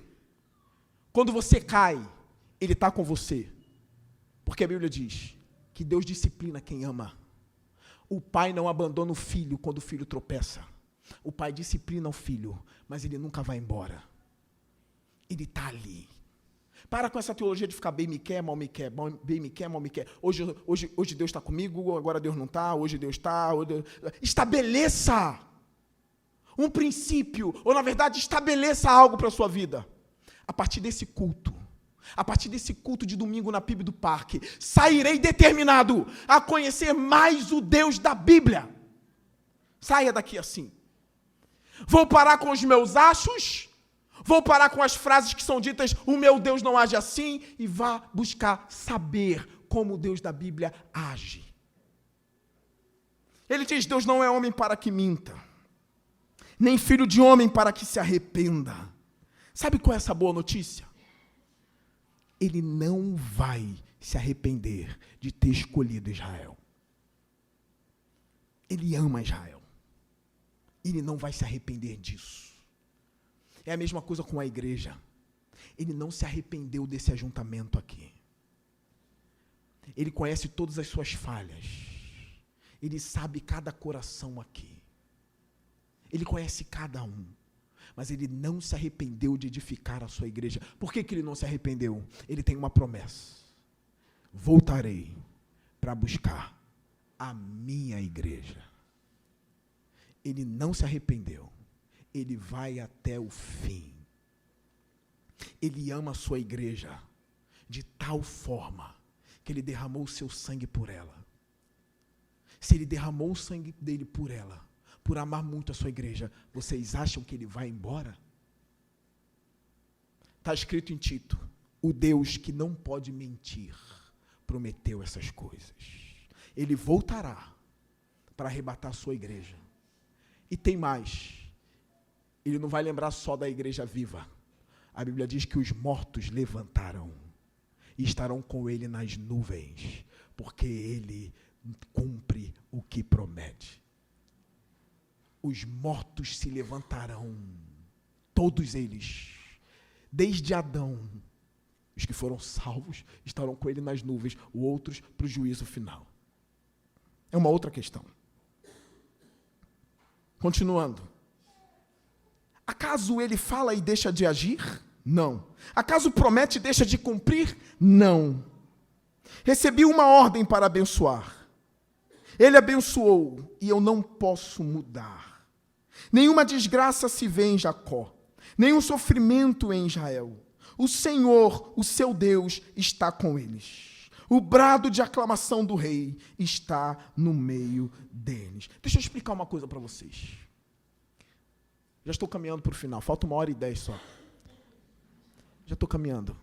Quando você cai, Ele está com você. Porque a Bíblia diz que Deus disciplina quem ama. O pai não abandona o filho quando o filho tropeça. O pai disciplina o filho, mas ele nunca vai embora. Ele está ali. Para com essa teologia de ficar bem me quer, mal me quer, bem me quer, mal me quer. Hoje Deus está comigo, agora Deus não está, hoje Deus está. Estabeleça um princípio, ou na verdade estabeleça algo para a sua vida. A partir desse culto de domingo na PIB do Parque, sairei determinado a conhecer mais o Deus da Bíblia. Saia daqui assim. Vou parar com os meus achos, vou parar com as frases que são ditas, o meu Deus não age assim, e vá buscar saber como o Deus da Bíblia age. Ele diz, Deus não é homem para que minta, nem filho de homem para que se arrependa. Sabe qual é essa boa notícia? Ele não vai se arrepender de ter escolhido Israel. Ele ama Israel. Ele não vai se arrepender disso. É a mesma coisa com a igreja. Ele não se arrependeu desse ajuntamento aqui. Ele conhece todas as suas falhas. Ele sabe cada coração aqui. Ele conhece cada um. Mas ele não se arrependeu de edificar a sua igreja. Por que ele não se arrependeu? Ele tem uma promessa. Voltarei para buscar a minha igreja. Ele não se arrependeu. Ele vai até o fim. Ele ama a sua igreja de tal forma que ele derramou o seu sangue por ela. Se ele derramou o sangue dele por ela, por amar muito a sua igreja, vocês acham que ele vai embora? Está escrito em Tito, o Deus que não pode mentir, prometeu essas coisas. Ele voltará para arrebatar a sua igreja. E tem mais, ele não vai lembrar só da igreja viva. A Bíblia diz que os mortos levantarão e estarão com ele nas nuvens, porque ele cumpre o que promete. Os mortos se levantarão, todos eles, desde Adão. Os que foram salvos estarão com ele nas nuvens, os outros para o juízo final. É uma outra questão. Continuando. Acaso ele fala e deixa de agir? Não. Acaso promete e deixa de cumprir? Não. Recebi uma ordem para abençoar. Ele abençoou e eu não posso mudar. Nenhuma desgraça se vê em Jacó, nenhum sofrimento em Israel. O Senhor, o seu Deus, está com eles. O brado de aclamação do rei está no meio deles. Deixa eu explicar uma coisa para vocês. Já estou caminhando para o final, falta 1h10 só. Já estou caminhando.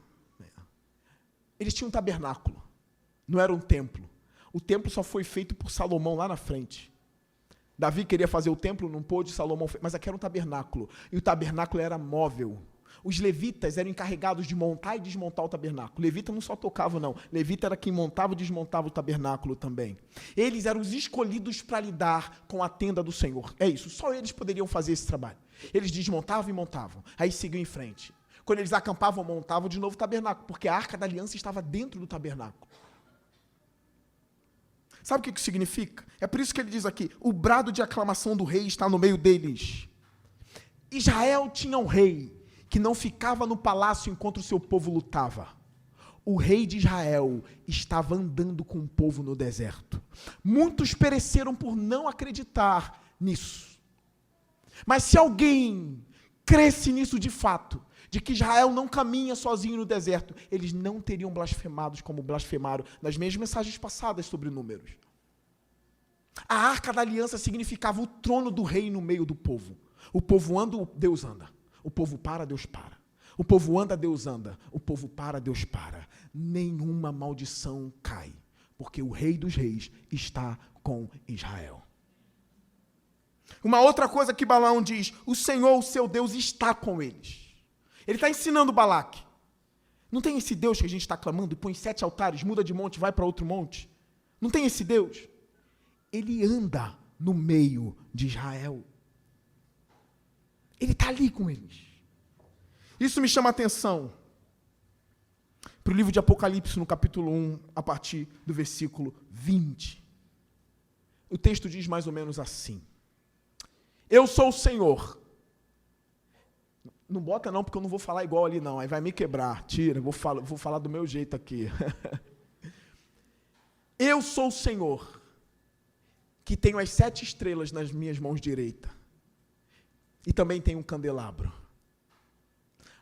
Eles tinham um tabernáculo, não era um templo. O templo só foi feito por Salomão lá na frente. Davi queria fazer o templo, não pôde, Salomão fez, mas aqui era um tabernáculo. E o tabernáculo era móvel. Os levitas eram encarregados de montar e desmontar o tabernáculo. Levita não só tocava, não. Levita era quem montava e desmontava o tabernáculo também. Eles eram os escolhidos para lidar com a tenda do Senhor. É isso, só eles poderiam fazer esse trabalho. Eles desmontavam e montavam, aí seguiam em frente. Quando eles acampavam, montavam de novo o tabernáculo, porque a Arca da Aliança estava dentro do tabernáculo. Sabe o que isso significa? É por isso que ele diz aqui, o brado de aclamação do rei está no meio deles. Israel tinha um rei que não ficava no palácio enquanto o seu povo lutava. o rei de Israel estava andando com o povo no deserto. Muitos pereceram por não acreditar nisso. Mas se alguém cresce nisso de fato, de que Israel não caminha sozinho no deserto, eles não teriam blasfemados como blasfemaram nas minhas mensagens passadas sobre Números. A Arca da Aliança significava o trono do rei no meio do povo. O povo anda, Deus anda. O povo para, Deus para. O povo anda, Deus anda. O povo para, Deus para. Nenhuma maldição cai, porque o Rei dos Reis está com Israel. Uma outra coisa que Balaão diz: o Senhor, o seu Deus, está com eles. Ele está ensinando Balaque. Não tem esse Deus que a gente está clamando, põe 7 altares, muda de monte, vai para outro monte? Não tem esse Deus? Ele anda no meio de Israel. Ele está ali com eles. Isso me chama a atenção para o livro de Apocalipse, no capítulo 1, a partir do versículo 20. O texto diz mais ou menos assim: eu sou o Senhor. Não bota não, porque eu não vou falar igual ali não, aí vai me quebrar. Tira, vou falar do meu jeito aqui. Eu sou o Senhor, que tenho as 7 estrelas nas minhas mãos direitas. E também tenho um candelabro.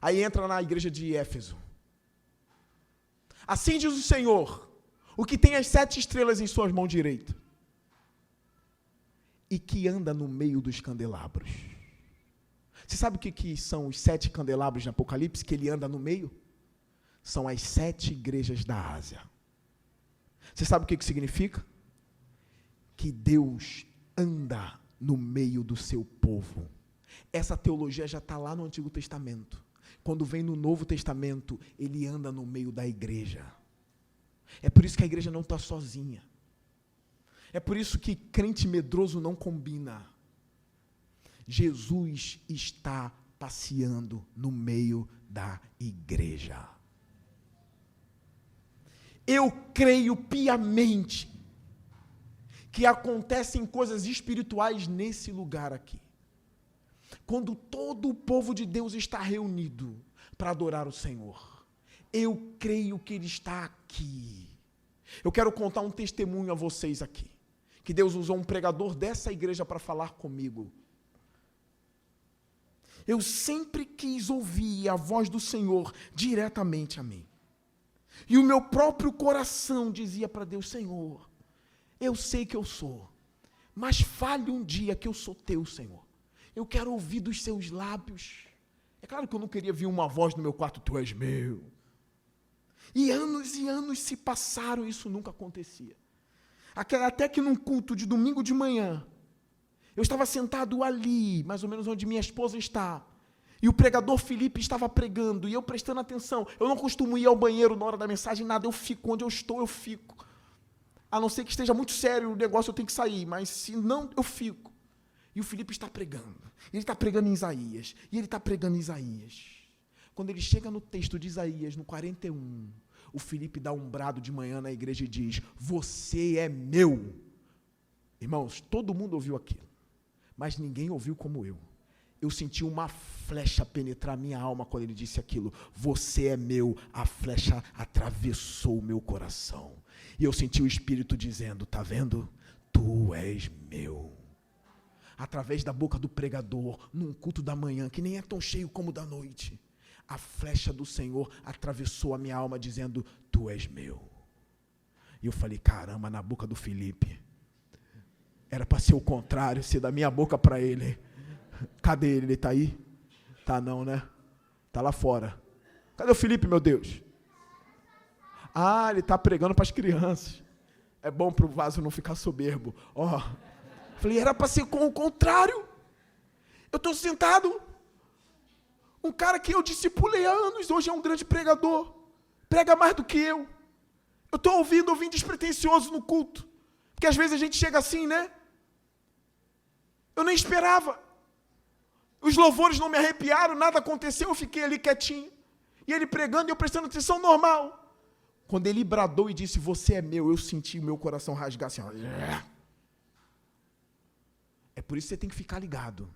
Aí entra na igreja de Éfeso. Assim diz o Senhor, o que tem as 7 estrelas em suas mãos direitas, e que anda no meio dos candelabros. Você sabe o que são os 7 candelabros de Apocalipse, que ele anda no meio? São as 7 igrejas da Ásia. Você sabe o que significa? Que Deus anda no meio do seu povo. Essa teologia já está lá no Antigo Testamento. Quando vem no Novo Testamento, ele anda no meio da igreja. É por isso que a igreja não está sozinha. É por isso que crente medroso não combina. Jesus está passeando no meio da igreja. Eu creio piamente que acontecem coisas espirituais nesse lugar aqui. Quando todo o povo de Deus está reunido para adorar o Senhor, eu creio que Ele está aqui. Eu quero contar um testemunho a vocês aqui, que Deus usou um pregador dessa igreja para falar comigo. Eu sempre quis ouvir a voz do Senhor diretamente a mim. E o meu próprio coração dizia para Deus: Senhor, eu sei que eu sou, mas fale um dia que eu sou teu, Senhor. Eu quero ouvir dos seus lábios. É claro que eu não queria ouvir uma voz no meu quarto: tu és meu. E anos se passaram e isso nunca acontecia. Até que num culto de domingo de manhã, eu estava sentado ali, mais ou menos onde minha esposa está, e o pregador Felipe estava pregando, e eu prestando atenção. Eu não costumo ir ao banheiro na hora da mensagem, nada, eu fico onde eu estou, eu fico. A não ser que esteja muito sério o negócio, eu tenho que sair, mas se não, eu fico. E o Felipe está pregando, ele está pregando em Isaías, e ele está pregando em Isaías. Quando ele chega no texto de Isaías, no 41, o Felipe dá um brado de manhã na igreja e diz: você é meu. Irmãos, todo mundo ouviu aquilo, mas ninguém ouviu como eu. Eu senti uma flecha penetrar minha alma quando ele disse aquilo: você é meu. A flecha atravessou o meu coração. E eu senti o Espírito dizendo: tá vendo? Tu és meu. Através da boca do pregador, num culto da manhã, que nem é tão cheio como da noite, a flecha do Senhor atravessou a minha alma dizendo: tu és meu. E eu falei: caramba, na boca do Felipe. Era para ser o contrário, ser da minha boca para ele. Cadê ele? Ele está aí? Tá não, né? Está lá fora. Cadê o Felipe, meu Deus? Ah, ele está pregando para as crianças. É bom para o vaso não ficar soberbo. Ó, falei, era para ser com o contrário. Eu estou sentado. Um cara que eu discipulei há anos, hoje é um grande pregador. Prega mais do que eu. Eu estou ouvindo despretensioso no culto. Porque às vezes a gente chega assim, né? Eu nem esperava. Os louvores não me arrepiaram, nada aconteceu, eu fiquei ali quietinho. E ele pregando e eu prestando atenção, normal. Quando ele bradou e disse: você é meu, eu senti o meu coração rasgar assim. Ó. É por isso que você tem que ficar ligado.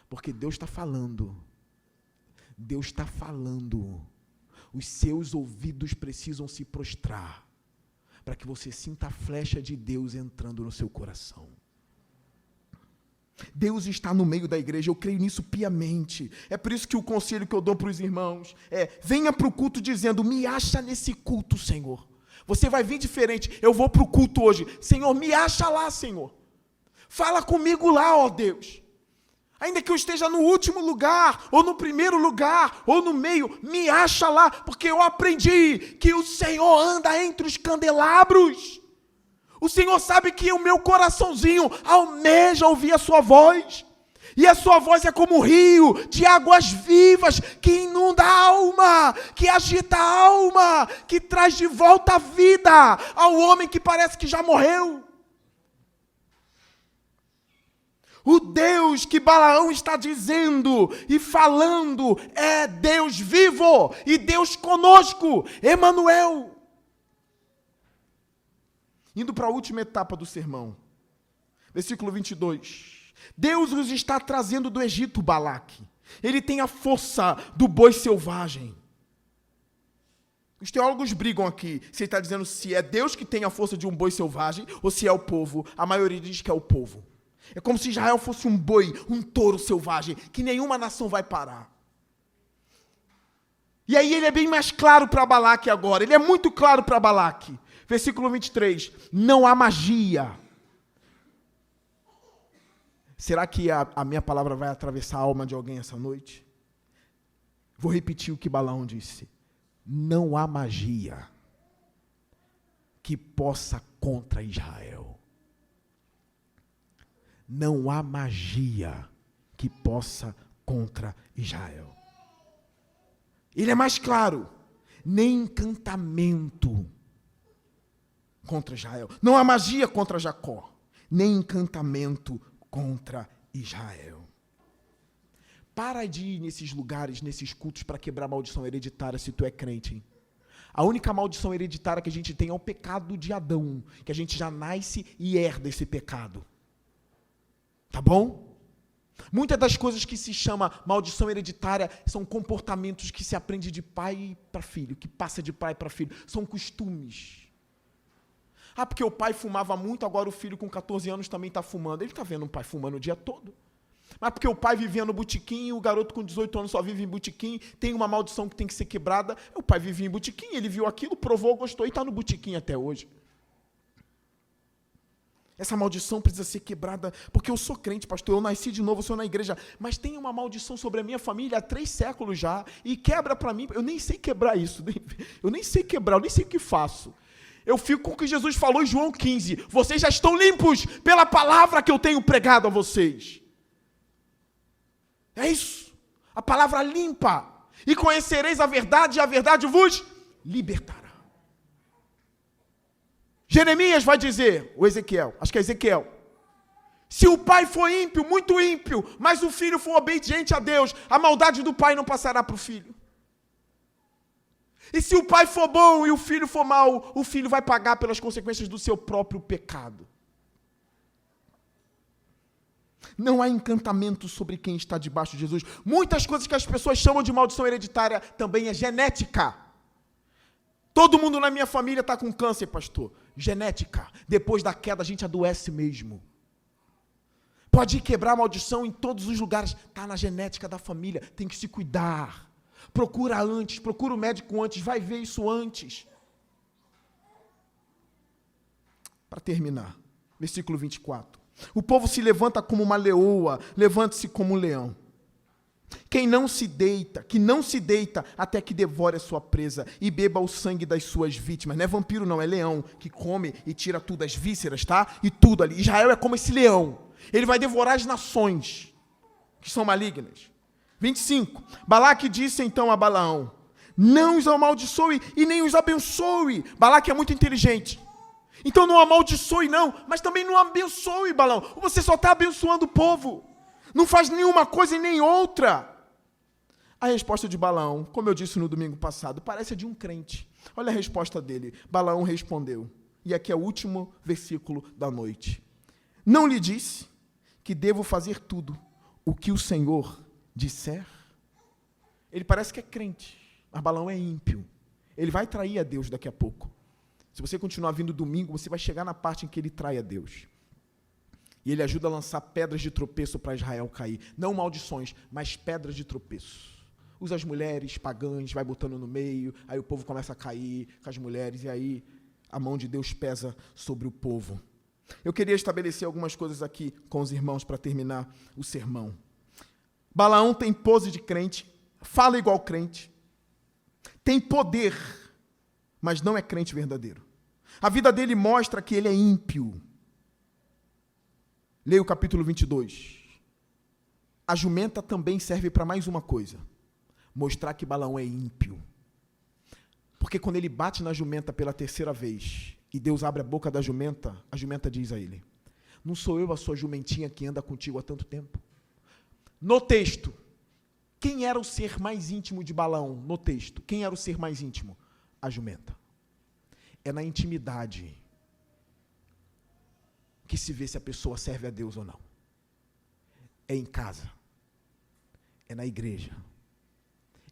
Porque Deus está falando. Deus está falando. os seus ouvidos precisam se prostrar para que você sinta a flecha de Deus entrando no seu coração. Deus está no meio da igreja, eu creio nisso piamente. É por isso que o conselho que eu dou para os irmãos é: venha para o culto dizendo, me acha nesse culto, Senhor. Você vai vir diferente, eu vou para o culto hoje. Senhor, me acha lá, Senhor. Fala comigo lá, ó Deus. Ainda que eu esteja no último lugar, ou no primeiro lugar, ou no meio, me acha lá, porque eu aprendi que o Senhor anda entre os candelabros. O Senhor sabe que o meu coraçãozinho almeja ouvir a sua voz. E a sua voz é como um rio de águas vivas que inunda a alma, que agita a alma, que traz de volta a vida ao homem que parece que já morreu. O Deus que Balaão está dizendo e falando é Deus vivo e Deus conosco, Emanuel. Indo para a última etapa do sermão, versículo 22. Deus os está trazendo do Egito, Balaque. Ele tem a força do boi selvagem. Os teólogos brigam aqui, se ele está dizendo se é Deus que tem a força de um boi selvagem ou se é o povo. A maioria diz que é o povo. É como se Israel fosse um boi, um touro selvagem, que nenhuma nação vai parar. E aí ele é bem mais claro para Balaque agora, ele é muito claro para Balaque. Versículo 23, não há magia. Será que a minha palavra vai atravessar a alma de alguém essa noite? Vou repetir o que Balaão disse. Não há magia que possa contra Israel. Não há magia que possa contra Israel. Ele é mais claro. Nem encantamento contra Israel. Não há magia contra Jacó. Nem encantamento contra Israel. Para de ir nesses lugares, nesses cultos, para quebrar a maldição hereditária se tu é crente, hein? A única maldição hereditária que a gente tem é o pecado de Adão, que a gente já nasce e herda esse pecado. Tá bom? Muitas das coisas que se chama maldição hereditária são comportamentos que se aprende de pai para filho, que passa de pai para filho, são costumes. Ah, porque o pai fumava muito, agora o filho com 14 anos também está fumando. Ele está vendo o pai fumando o dia todo. Mas porque o pai vivia no botequim, o garoto com 18 anos só vive em botequim, tem uma maldição que tem que ser quebrada. O pai vivia em botequim, ele viu aquilo, provou, gostou e está no botequim até hoje. Essa maldição precisa ser quebrada, porque eu sou crente, pastor, eu nasci de novo, eu sou na igreja, mas tem uma maldição sobre a minha família há 3 séculos já, e quebra para mim, eu nem sei quebrar isso, eu nem sei quebrar, eu nem sei o que faço. Eu fico com o que Jesus falou em João 15. Vocês já estão limpos pela palavra que eu tenho pregado a vocês. É isso. A palavra limpa. E conhecereis a verdade, e a verdade vos libertará. Jeremias vai dizer, ou Ezequiel, acho que é Ezequiel. Se o pai for ímpio, muito ímpio, mas o filho for obediente a Deus, a maldade do pai não passará para o filho. E se o pai for bom e o filho for mau, o filho vai pagar pelas consequências do seu próprio pecado. Não há encantamento sobre quem está debaixo de Jesus. Muitas coisas que as pessoas chamam de maldição hereditária também é genética. Todo mundo na minha família está com câncer, pastor. Genética. Depois da queda a gente adoece mesmo. Pode quebrar a maldição em todos os lugares. Está na genética da família. Tem que se cuidar. Procura antes, procura o médico antes, vai ver isso antes. Para terminar, versículo 24. O povo se levanta como uma leoa, levante-se como um leão. Que não se deita até que devore a sua presa e beba o sangue das suas vítimas. Não é vampiro não, é leão, que come e tira tudo, as vísceras, tá? E tudo ali. Israel é como esse leão. Ele vai devorar as nações que são malignas. 25. Balaque disse então a Balaão, não os amaldiçoe e nem os abençoe. Balaque é muito inteligente. Então não amaldiçoe não, mas também não abençoe, Balaão. Você só está abençoando o povo. Não faz nenhuma coisa e nem outra. A resposta de Balaão, como eu disse no domingo passado, parece a de um crente. Olha a resposta dele. Balaão respondeu. E aqui é o último versículo da noite. Não lhe disse que devo fazer tudo o que o Senhor disser? Ele parece que é crente, Mas Balaão é ímpio. Ele vai trair a Deus daqui a pouco. Se você continuar vindo domingo, você vai chegar na parte em que ele trai a Deus. E ele ajuda a lançar pedras de tropeço para Israel cair. Não maldições, mas pedras de tropeço. Usa as mulheres pagãs, vai botando no meio, aí o povo começa a cair com as mulheres, e aí a mão de Deus pesa sobre o povo. Eu queria estabelecer algumas coisas aqui com os irmãos para terminar o sermão. Balaão tem pose de crente, fala igual crente, tem poder, mas não é crente verdadeiro. A vida dele mostra que ele é ímpio. Leia o capítulo 22. A jumenta também serve para mais uma coisa: mostrar que Balaão é ímpio. Porque quando ele bate na jumenta pela terceira vez, e Deus abre a boca da jumenta, a jumenta diz a ele: não sou eu a sua jumentinha que anda contigo há tanto tempo? No texto, quem era o ser mais íntimo de Balaão? No texto, quem era o ser mais íntimo? A jumenta. É na intimidade que se vê se a pessoa serve a Deus ou não. É em casa. É na igreja.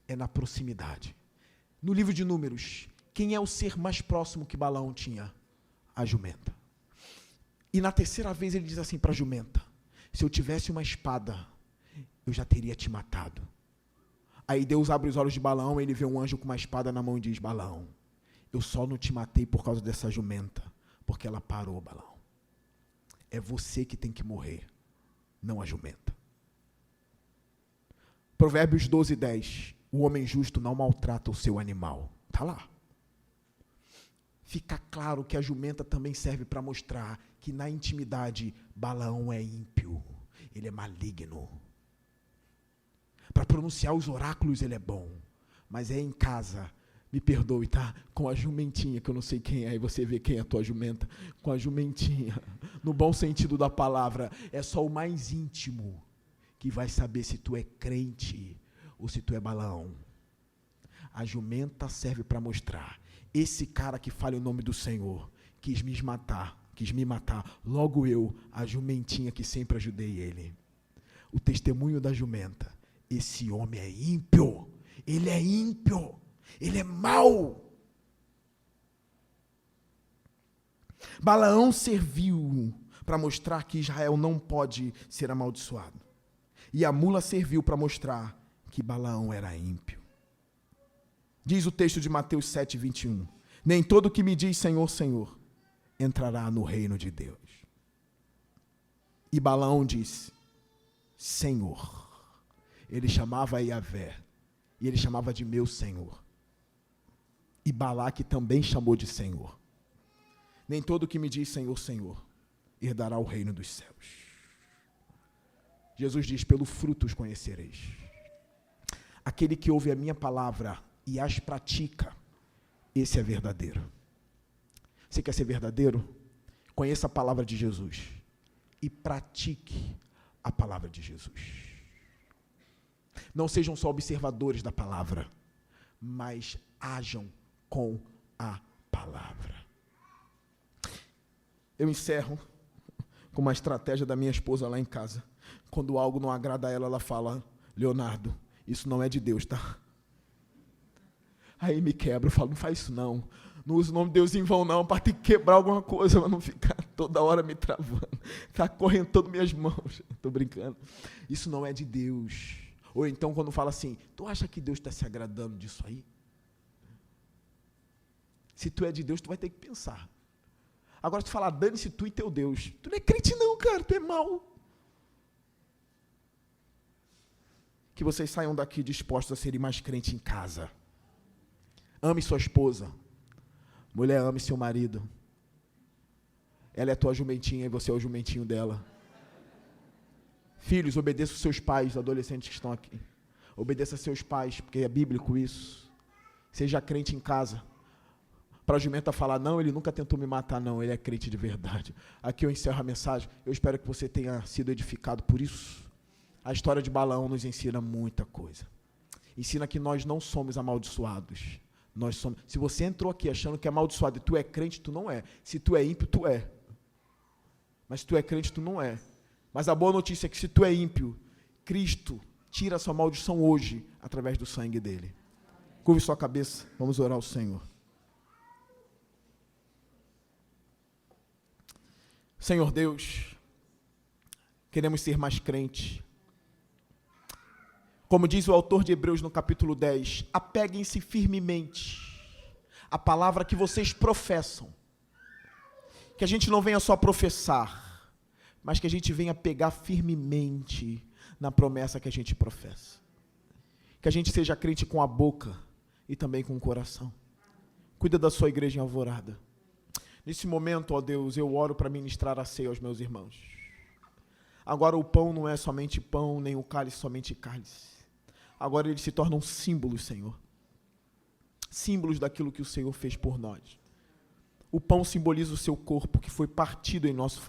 É na proximidade. No livro de Números, quem é o ser mais próximo que Balaão tinha? A jumenta. E na terceira vez ele diz assim para a jumenta: se eu tivesse uma espada, eu já teria te matado. Aí Deus abre os olhos de Balaão, ele vê um anjo com uma espada na mão e diz: Balaão, eu só não te matei por causa dessa jumenta, porque ela parou, Balaão. É você que tem que morrer, não a jumenta. Provérbios 12:10. O homem justo não maltrata o seu animal. Está lá. Fica claro que a jumenta também serve para mostrar que na intimidade Balaão é ímpio, ele é maligno. Para pronunciar os oráculos ele é bom, mas é em casa, me perdoe, tá? Com a jumentinha, que eu não sei quem é, e você vê quem é a tua jumenta, com a jumentinha, no bom sentido da palavra, é só o mais íntimo que vai saber se tu é crente ou se tu é Balaão. A jumenta serve para mostrar: esse cara que fala o nome do Senhor quis me matar, logo eu, a jumentinha que sempre ajudei ele. O testemunho da jumenta: esse homem é ímpio, ele é ímpio, ele é mau. Balaão serviu para mostrar que Israel não pode ser amaldiçoado. E a mula serviu para mostrar que Balaão era ímpio. Diz o texto de Mateus 7:21. Nem todo que me diz Senhor, Senhor, entrará no reino de Deus. E Balaão disse: Senhor. Ele chamava Yahvé, e ele chamava de meu Senhor. E Balaque também chamou de Senhor. Nem todo que me diz Senhor, Senhor, herdará o reino dos céus. Jesus diz: pelo fruto os conhecereis. Aquele que ouve a minha palavra e as pratica, esse é verdadeiro. Você quer ser verdadeiro? Conheça a palavra de Jesus e pratique a palavra de Jesus. Não sejam só observadores da palavra, mas ajam com a palavra. Eu encerro com uma estratégia da minha esposa lá em casa. Quando algo não agrada a ela, ela fala: Leonardo, isso não é de Deus, tá? Aí me quebra, eu falo: não faz isso não. Não usa o nome de Deus em vão não, para ter que quebrar alguma coisa, para não ficar toda hora me travando. Está correndo todas minhas mãos. Estou brincando. Isso não é de Deus. Ou então quando fala assim: tu acha que Deus está se agradando disso aí? Se tu é de Deus, tu vai ter que pensar. Agora se tu falar: dane-se tu e teu Deus. Tu não é crente não, cara, tu é mau. Que vocês saiam daqui dispostos a serem mais crentes em casa. Ame sua esposa. Mulher, ame seu marido. Ela é tua jumentinha e você é o jumentinho dela. Filhos, obedeça os seus pais, adolescentes que estão aqui. Obedeça a seus pais, porque é bíblico isso. Seja crente em casa. Para a jumenta falar: não, ele nunca tentou me matar, não, ele é crente de verdade. Aqui eu encerro a mensagem. Eu espero que você tenha sido edificado por isso. A história de Balaão nos ensina muita coisa. Ensina que nós não somos amaldiçoados. Nós somos. Se você entrou aqui achando que é amaldiçoado e tu é crente, tu não é. Se tu é ímpio, tu é. Mas se tu é crente, tu não é. Mas a boa notícia é que se tu é ímpio, Cristo tira a sua maldição hoje, através do sangue dele. Curve sua cabeça, vamos orar ao Senhor. Senhor Deus, queremos ser mais crentes. Como diz o autor de Hebreus no capítulo 10, apeguem-se firmemente à palavra que vocês professam. Que a gente não venha só professar, mas que a gente venha pegar firmemente na promessa que a gente professa. Que a gente seja crente com a boca e também com o coração. Cuida da sua igreja em Alvorada. Nesse momento, ó Deus, eu oro para ministrar a ceia aos meus irmãos. Agora o pão não é somente pão, nem o cálice somente cálice. Agora eles se tornam símbolos, Senhor. Símbolos daquilo que o Senhor fez por nós. O pão simboliza o seu corpo, que foi partido em nosso